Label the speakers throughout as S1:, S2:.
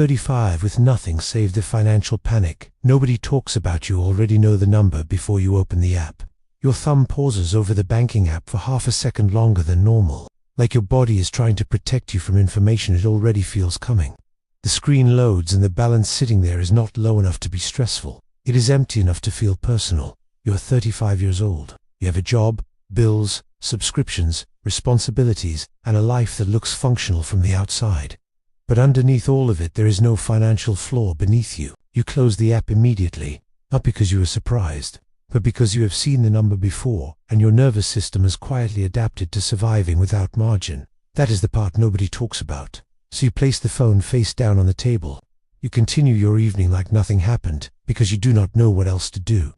S1: 35 with nothing save the financial panic. Nobody talks about you already know the number before you open the app. Your thumb pauses over the banking app for half a second longer than normal, like your body is trying to protect you from information it already feels coming. The screen loads and the balance sitting there is not low enough to be stressful. It is empty enough to feel personal. You are 35 years old. You have a job, bills, subscriptions, responsibilities, and a life that looks functional from the outside. But underneath all of it, there is no financial flaw beneath you. You close the app immediately, not because you are surprised, but because you have seen the number before, and your nervous system has quietly adapted to surviving without margin. That is the part nobody talks about. So you place the phone face down on the table. You continue your evening like nothing happened, because you do not know what else to do.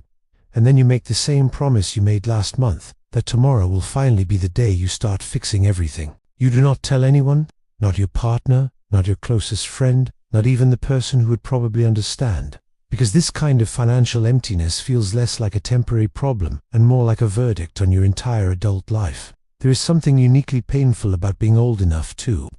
S1: And then you make the same promise you made last month, that tomorrow will finally be the day you start fixing everything. You do not tell anyone, not your partner, not your closest friend, not even the person who would probably understand. Because this kind of financial emptiness feels less like a temporary problem and more like a verdict on your entire adult life. There is something uniquely painful about being old enough to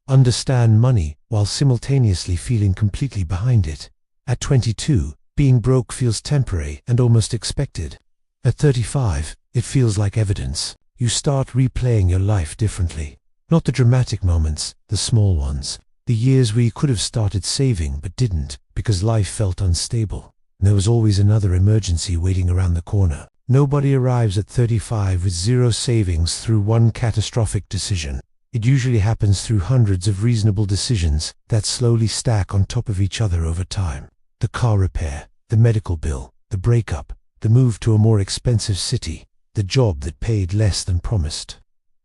S1: understand money while simultaneously feeling completely behind it. At 22, being broke feels temporary and almost expected. At 35, it feels like evidence. You start replaying your life differently. Not the dramatic moments, the small ones. The years where you could have started saving but didn't because life felt unstable. And there was always another emergency waiting around the corner. Nobody arrives at 35 with zero savings through one catastrophic decision. It usually happens through hundreds of reasonable decisions that slowly stack on top of each other over time. The car repair, the medical bill, the breakup, the move to a more expensive city, the job that paid less than promised.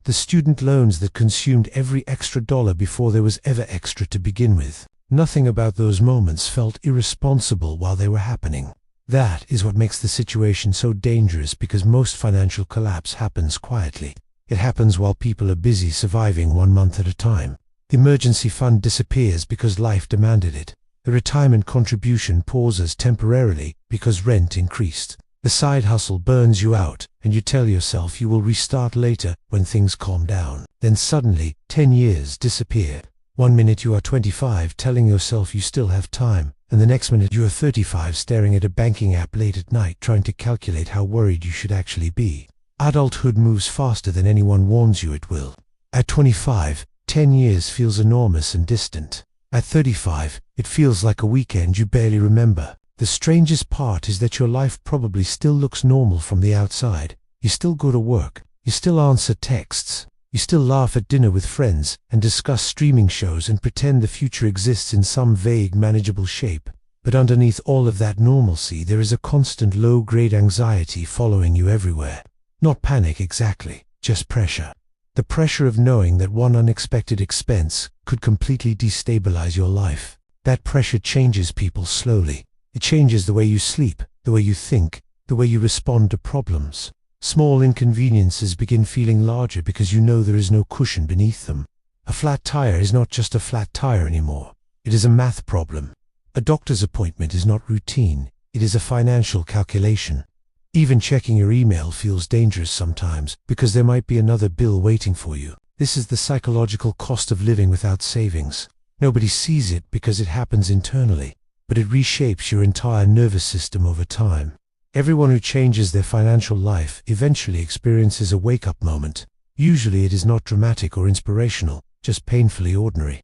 S1: The student loans that consumed every extra dollar before there was ever extra to begin with. Nothing about those moments felt irresponsible while they were happening. That is what makes the situation so dangerous, because most financial collapse happens quietly. It happens while people are busy surviving 1 month at a time. The emergency fund disappears because life demanded it. The retirement contribution pauses temporarily because rent increased. The side hustle burns you out, and you tell yourself you will restart later when things calm down. Then suddenly, 10 years disappear. 1 minute you are 25 telling yourself you still have time, and the next minute you are 35 staring at a banking app late at night trying to calculate how worried you should actually be. Adulthood moves faster than anyone warns you it will. At 25, 10 years feels enormous and distant. At 35, it feels like a weekend you barely remember. The strangest part is that your life probably still looks normal from the outside. You still go to work, you still answer texts, you still laugh at dinner with friends and discuss streaming shows and pretend the future exists in some vague, manageable shape. But underneath all of that normalcy, there is a constant low-grade anxiety following you everywhere. Not panic exactly, just pressure. The pressure of knowing that one unexpected expense could completely destabilize your life. That pressure changes people slowly. It changes the way you sleep, the way you think, the way you respond to problems. Small inconveniences begin feeling larger because you know there is no cushion beneath them. A flat tire is not just a flat tire anymore. It is a math problem. A doctor's appointment is not routine. It is a financial calculation. Even checking your email feels dangerous sometimes because there might be another bill waiting for you. This is the psychological cost of living without savings. Nobody sees it because it happens internally, but it reshapes your entire nervous system over time. Everyone who changes their financial life eventually experiences a wake-up moment. Usually it is not dramatic or inspirational, just painfully ordinary.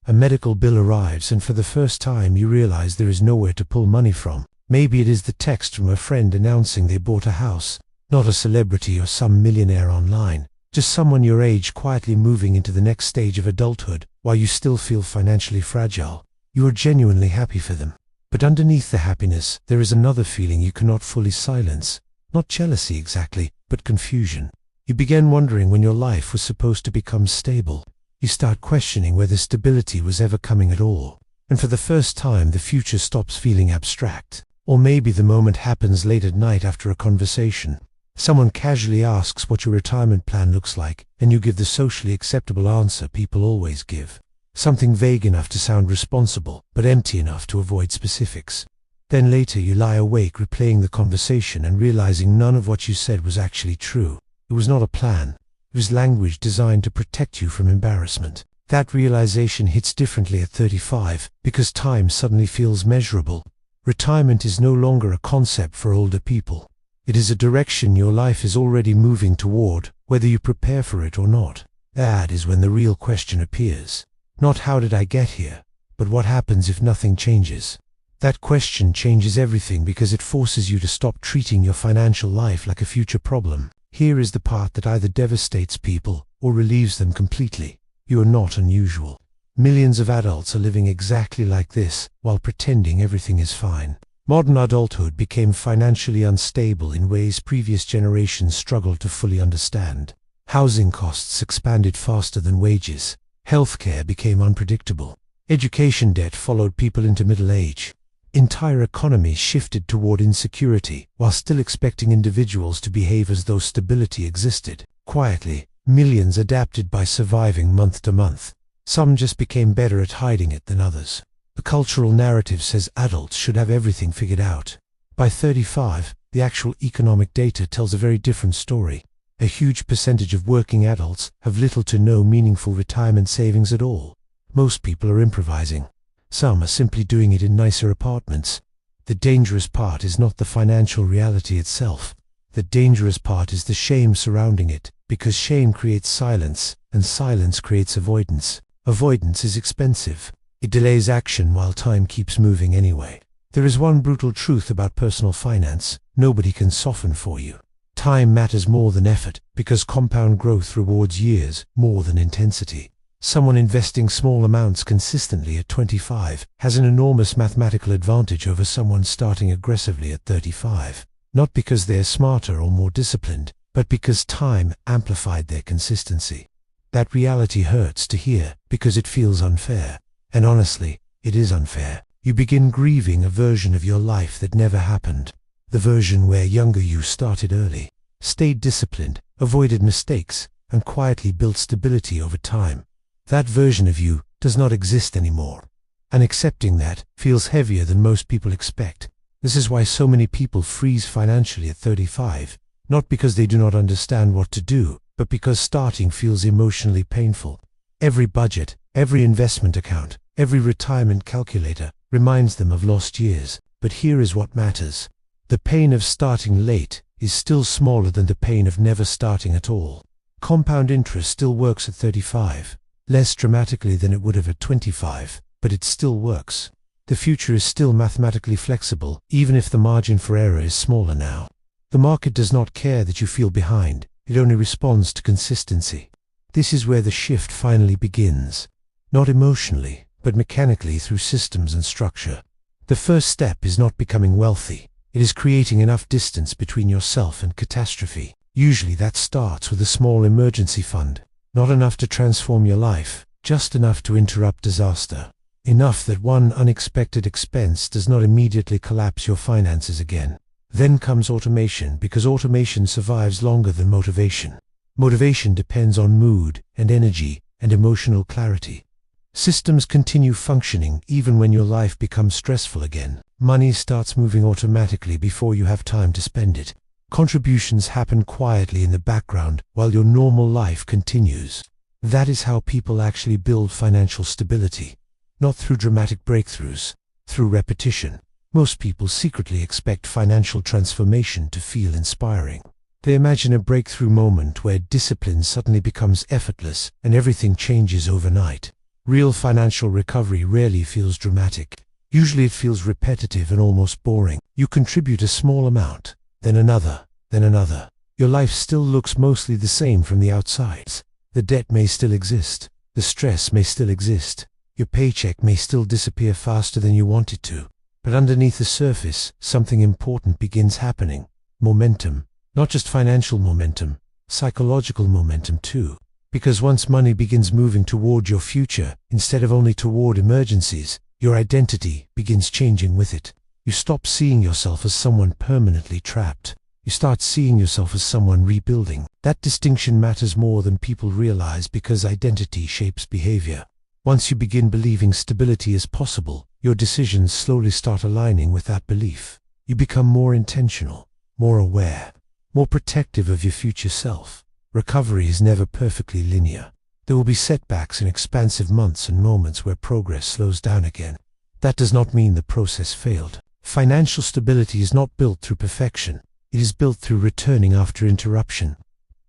S1: A medical bill arrives, and for the first time you realize there is nowhere to pull money from. Maybe it is the text from a friend announcing they bought a house, not a celebrity or some millionaire online, just someone your age quietly moving into the next stage of adulthood while you still feel financially fragile. You are genuinely happy for them. But underneath the happiness, there is another feeling you cannot fully silence. Not jealousy exactly, but confusion. You begin wondering when your life was supposed to become stable. You start questioning whether stability was ever coming at all. And for the first time, the future stops feeling abstract. Or maybe the moment happens late at night after a conversation. Someone casually asks what your retirement plan looks like, and you give the socially acceptable answer people always give. Something vague enough to sound responsible, but empty enough to avoid specifics. Then later you lie awake replaying the conversation and realizing none of what you said was actually true. It was not a plan. It was language designed to protect you from embarrassment. That realization hits differently at 35 because time suddenly feels measurable. Retirement is no longer a concept for older people. It is a direction your life is already moving toward, whether you prepare for it or not. That is when the real question appears. Not how did I get here, but what happens if nothing changes? That question changes everything because it forces you to stop treating your financial life like a future problem. Here is the part that either devastates people or relieves them completely. You are not unusual. Millions of adults are living exactly like this while pretending everything is fine. Modern adulthood became financially unstable in ways previous generations struggled to fully understand. Housing costs expanded faster than wages. Healthcare became unpredictable. Education debt followed people into middle age. Entire economies shifted toward insecurity while still expecting individuals to behave as though stability existed. Quietly, millions adapted by surviving month to month. Some just became better at hiding it than others. The cultural narrative says adults should have everything figured out. By 35, the actual economic data tells a very different story. A huge percentage of working adults have little to no meaningful retirement savings at all. Most people are improvising. Some are simply doing it in nicer apartments. The dangerous part is not the financial reality itself. The dangerous part is the shame surrounding it, because shame creates silence, and silence creates avoidance. Avoidance is expensive. It delays action while time keeps moving anyway. There is one brutal truth about personal finance: nobody can soften for you. Time matters more than effort, because compound growth rewards years more than intensity. Someone investing small amounts consistently at 25 has an enormous mathematical advantage over someone starting aggressively at 35. Not because they are smarter or more disciplined, but because time amplified their consistency. That reality hurts to hear because it feels unfair. And honestly, it is unfair. You begin grieving a version of your life that never happened. The version where younger you started early, stayed disciplined, avoided mistakes, and quietly built stability over time. That version of you does not exist anymore. And accepting that feels heavier than most people expect. This is why so many people freeze financially at 35, not because they do not understand what to do, but because starting feels emotionally painful. Every budget, every investment account, every retirement calculator reminds them of lost years. But here is what matters. The pain of starting late is still smaller than the pain of never starting at all. Compound interest still works at 35. Less dramatically than it would have at 25, but it still works. The future is still mathematically flexible, even if the margin for error is smaller now. The market does not care that you feel behind, it only responds to consistency. This is where the shift finally begins. Not emotionally, but mechanically through systems and structure. The first step is not becoming wealthy, it is creating enough distance between yourself and catastrophe. Usually that starts with a small emergency fund. Not enough to transform your life, just enough to interrupt disaster. Enough that one unexpected expense does not immediately collapse your finances again. Then comes automation, because automation survives longer than motivation. Motivation depends on mood and energy and emotional clarity. Systems continue functioning even when your life becomes stressful again. Money starts moving automatically before you have time to spend it. Contributions happen quietly in the background while your normal life continues. That is how people actually build financial stability. Not through dramatic breakthroughs, through repetition. Most people secretly expect financial transformation to feel inspiring. They imagine a breakthrough moment where discipline suddenly becomes effortless and everything changes overnight. Real financial recovery rarely feels dramatic. Usually it feels repetitive and almost boring. You contribute a small amount, then another, then another. Your life still looks mostly the same from the outside. The debt may still exist. The stress may still exist. Your paycheck may still disappear faster than you want it to. But underneath the surface, something important begins happening. Momentum. Not just financial momentum, psychological momentum too. Because once money begins moving toward your future, instead of only toward emergencies, your identity begins changing with it. You stop seeing yourself as someone permanently trapped. You start seeing yourself as someone rebuilding. That distinction matters more than people realize because identity shapes behavior. Once you begin believing stability is possible, your decisions slowly start aligning with that belief. You become more intentional, more aware, more protective of your future self. Recovery is never perfectly linear. There will be setbacks in expansive months and moments where progress slows down again. That does not mean the process failed. Financial stability is not built through perfection. It is built through returning after interruption,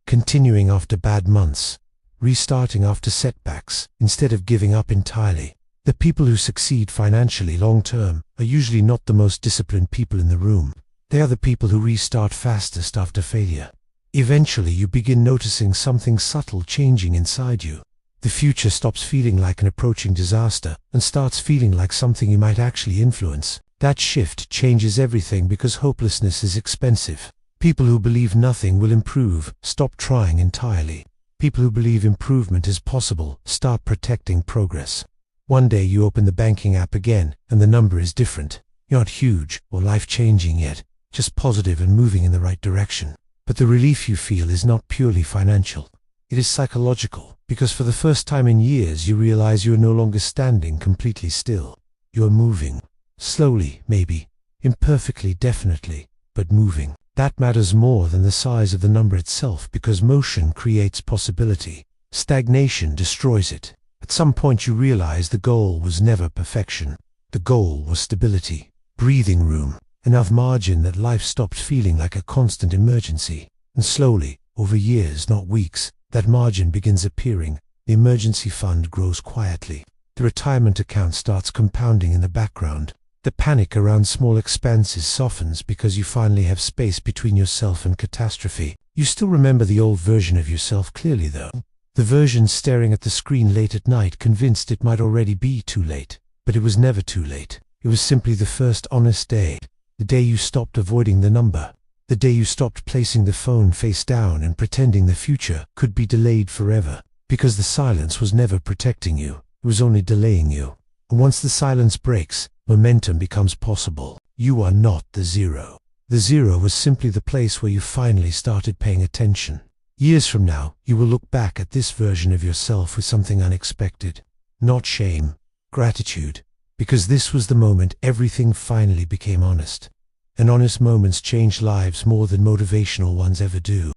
S1: continuing after bad months, restarting after setbacks, instead of giving up entirely. The people who succeed financially long-term are usually not the most disciplined people in the room. They are the people who restart fastest after failure. Eventually, you begin noticing something subtle changing inside you. The future stops feeling like an approaching disaster and starts feeling like something you might actually influence. That shift changes everything because hopelessness is expensive. People who believe nothing will improve stop trying entirely. People who believe improvement is possible start protecting progress. One day you open the banking app again and the number is different. You're not huge or life-changing yet, just positive and moving in the right direction. But the relief you feel is not purely financial. It is psychological, because for the first time in years you realize you are no longer standing completely still. You are moving. Slowly, maybe. Imperfectly, definitely. But moving. That matters more than the size of the number itself, because motion creates possibility. Stagnation destroys it. At some point you realize the goal was never perfection. The goal was stability. Breathing room. Enough margin that life stopped feeling like a constant emergency. And slowly, over years, not weeks, that margin begins appearing. The emergency fund grows quietly. The retirement account starts compounding in the background. The panic around small expenses softens because you finally have space between yourself and catastrophe. You still remember the old version of yourself clearly, though. The version staring at the screen late at night, convinced it might already be too late. But it was never too late. It was simply the first honest day. The day you stopped avoiding the number. The day you stopped placing the phone face down and pretending the future could be delayed forever. Because the silence was never protecting you. It was only delaying you. And once the silence breaks, momentum becomes possible. You are not the zero. The zero was simply the place where you finally started paying attention. Years from now, you will look back at this version of yourself with something unexpected. Not shame, gratitude. Because this was the moment everything finally became honest. And honest moments change lives more than motivational ones ever do.